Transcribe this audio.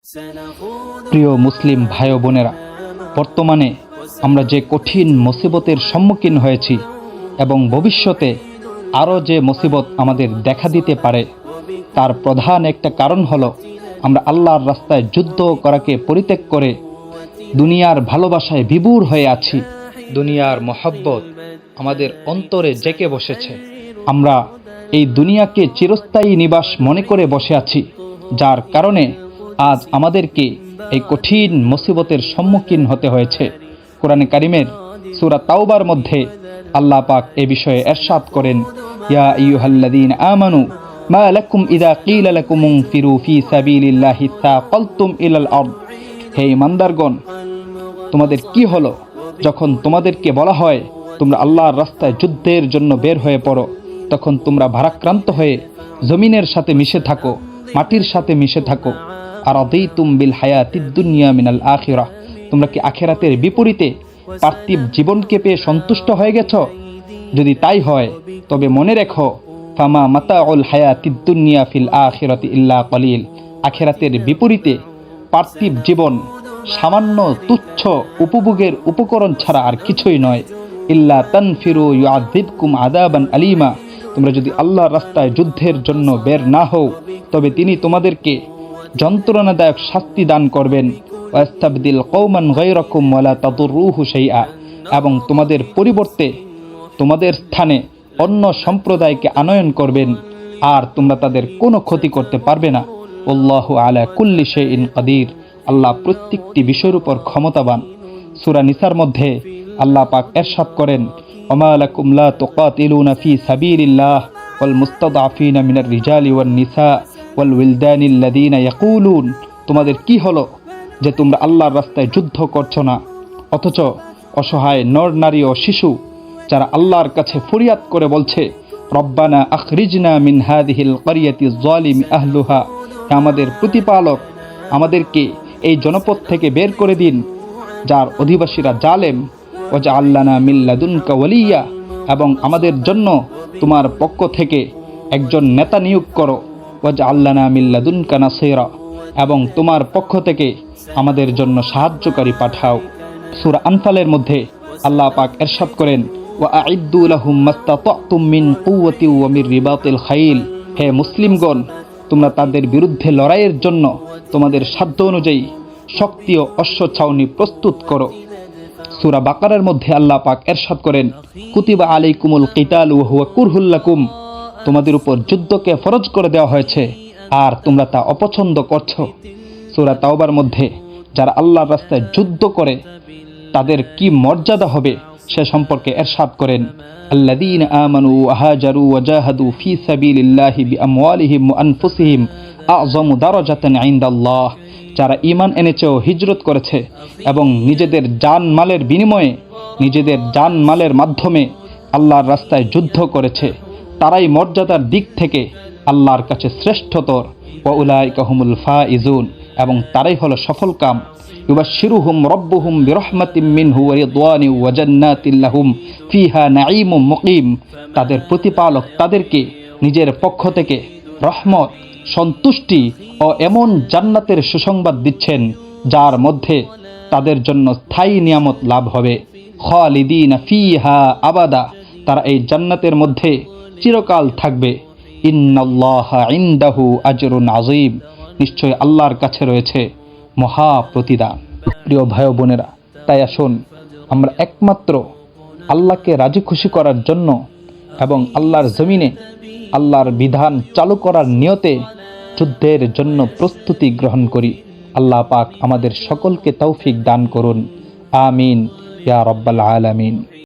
প্রিয় মুসলিম ভাই ও বোনেরা, বর্তমানে আমরা যে কঠিন মুসিবতের সম্মুখীন হয়েছি এবং ভবিষ্যতে আরও যে মুসিবত আমাদের দেখা দিতে পারে, তার প্রধান একটা কারণ হলো আমরা আল্লাহর রাস্তায় যুদ্ধ করাকে পরিত্যাগ করে দুনিয়ার ভালোবাসায় বিভোর হয়ে আছি। দুনিয়ার মহব্বত আমাদের অন্তরে জেঁকে বসেছে। আমরা এই দুনিয়াকে চিরস্থায়ী নিবাস মনে করে বসে আছি, যার কারণে আজ আমাদেরকে এই কঠিন মুসিবতের সম্মুখীন হতে হয়েছে। কোরআনে কারিমের সূরা তাওবার মধ্যে আল্লাহ পাক এ বিষয়ে ইরশাদ করেন, ইয়া আইয়ুহাল্লাযীনা আমানু মা লাকুম ইযা ক্বিলা লাকুম ইনফিরু ফি সাবিলিল্লাহি সাকালতুম ইলাল আরদ। হে ঈমানদারগণ, তোমাদের কি হলো যখন তোমাদেরকে বলা হয় তোমরা আল্লাহর রাস্তায় যুদ্ধের জন্য বের হয়ে পড়ো, তখন তোমরা ভারাক্রান্ত হয়ে জমিনের সাথে মিশে থাকো, মাটির সাথে মিশে থাকো। আর আরাদিতুম বিল হায়াতিদ দুনিয়া মিনাল আখিরাহ, তোমরা কি আখিরাতের বিপরীতে পার্থিব জীবনকে পেয়ে সন্তুষ্ট হয়ে গেছো? যদি তাই হয় তবে মনে রেখো, ফামা মাতাউল হায়াতিদ দুনিয়া ফিল আখিরাতি ইল্লা কলিল। আখিরাতের বিপরীতে পার্থিব জীবন সামান্য তুচ্ছ উপভোগের উপকরণ ছাড়া আর কিছুই নয়। ইল্লা তানফিরু ইউআযিবকুম আযাবান আলীমা, তোমরা যদি আল্লাহর রাস্তায় যুদ্ধের জন্য বের না হও তবে তিনি তোমাদেরকে যন্ত্রণাদায়ক শাস্তি দান করবেন। ওয়াস্তাবদিল কওমান গায়রাকুম ওয়ালা তাদুররুহু শাইআ, এবং তোমাদের পরিবর্তে তোমাদের স্থানে অন্য সম্প্রদায়কে আনয়ন করবেন, আর তোমরা তাদের কোনো ক্ষতি করতে পারবে না। আল্লাহু আলা কুল্লি শাইইন কাদির, আল্লাহ প্রত্যেকটি বিষয়ের উপর ক্ষমতাবান। সূরা নিসার মধ্যে আল্লাহ পাক ইরশাদ করেন, ওমা লাকুম লা তুকাতিলুনা ফি সাবিলিল্লাহ ওয়াল মুস্তাদআফিনা মিনার রিজালি ওয়ান নিসা ওয়াল উইলদানিল্লাযীনা ইয়াকুলুন, তোমাদের কি হলো যে তোমরা আল্লাহর রাস্তায় যুদ্ধ করছো না, অথচ অসহায় নর নারী ও শিশু যারা আল্লাহর কাছে ফরিয়াদ করে বলছে, রব্বানা আখরিজনা মিন হাযিহিল ক্বরিয়াতি যালিমি আহলুহা, আমাদের প্রতিপালক আমাদেরকে এই জনপদ থেকে বের করে দিন যার অধিবাসীরা জালেম। ওয়াজআল লানা মিন লাদুনকা ওয়ালিয়্যা, এবং আমাদের জন্য তোমার পক্ষ থেকে একজন নেতা নিয়োগ করো। ওয়াজআল লানা মিন লাদুনকা নাসীরা, এবং তোমার পক্ষ থেকে আমাদের জন্য সাহায্যকারী পাঠাও। সূরা আনফালের মধ্যে আল্লাহ পাক ইরশাদ করেন, ওয়া আ'ইদ্দু লাহুম মাস্তাতা'তুম মিন কুওয়াতি ওয়া মির রিবাতিল খাইল, হে মুসলিমগণ, তোমরা তাদের বিরুদ্ধে লড়াইয়ের জন্য তোমাদের সাধ্য অনুযায়ী শক্তি ও অশ্ব ছাউনি প্রস্তুত করো। সূরা বাকারার মধ্যে আল্লাহ পাক ইরশাদ করেন, কুতিবা আলাইকুমুল কিতালু ওয়া হুয়া কুরহুল লাকুম, তোমাদের উপর যুদ্ধকে ফরজ করে দেওয়া হয়েছে আর তোমরা তা অপছন্দ করছো। সূরা তাওবার মধ্যে যারা আল্লাহর রাস্তায় যুদ্ধ করে তাদের কি মর্যাদা হবে সে সম্পর্কে ইরশাদ করেন, আল্লাযীনা আমানু ওয়া হাজারু ওয়া জাহাদু ফি সাবিলিল্লাহি বিআমওয়ালিহিম ওয়া আনফুসিহিম আ'যামু দারাজাতান ইনদাল্লাহ, যারা ঈমান এনেছে ও হিজরত করেছে এবং নিজেদের জানমালের বিনিময়ে, নিজেদের জানমালের মাধ্যমে আল্লাহর রাস্তায় যুদ্ধ করেছে, তারাই মর্যাদার দিক থেকে আল্লাহর কাছে শ্রেষ্ঠতর। ওয়া উলাইকা হুমুল ফাইজুন, এবং তারাই হলো সফলকাম। ইউবাশশিরুহুম রাব্বুহুম বিরহমাতিম মিনহু ওয়া রিদওয়ানি ওয়া জান্নাতিন লাহুম ফিহা নাঈমুম মুকিম, তাদের প্রতিপালক তাদেরকে নিজের পক্ষ থেকে রহমত, সন্তুষ্টি ও এমন জান্নাতের সুসংবাদ দিচ্ছেন যার মধ্যে তাদের জন্য স্থায়ী নিয়ামত লাভ হবে। খালিদিনা ফিহা আবাদা, তারা এই জান্নাতের মধ্যে চিরকাল থাকবে। ইন্নাল্লাহা ইনদাহু আজরুন আযীম, নিশ্চয় আল্লাহর কাছে রয়েছে মহা প্রতিদান। প্রিয় ভাই ও বোনেরা, তাই আসুন আমরা একমাত্র আল্লাহকে রাজি খুশি করার জন্য এবং আল্লাহর জমিনে আল্লাহর বিধান চালু করার নিয়তে যুদ্ধের জন্য প্রস্তুতি গ্রহণ করি। আল্লাহ পাক আমাদের সকলকে তৌফিক দান করুন। আমিন ইয়া রাব্বাল আলামিন।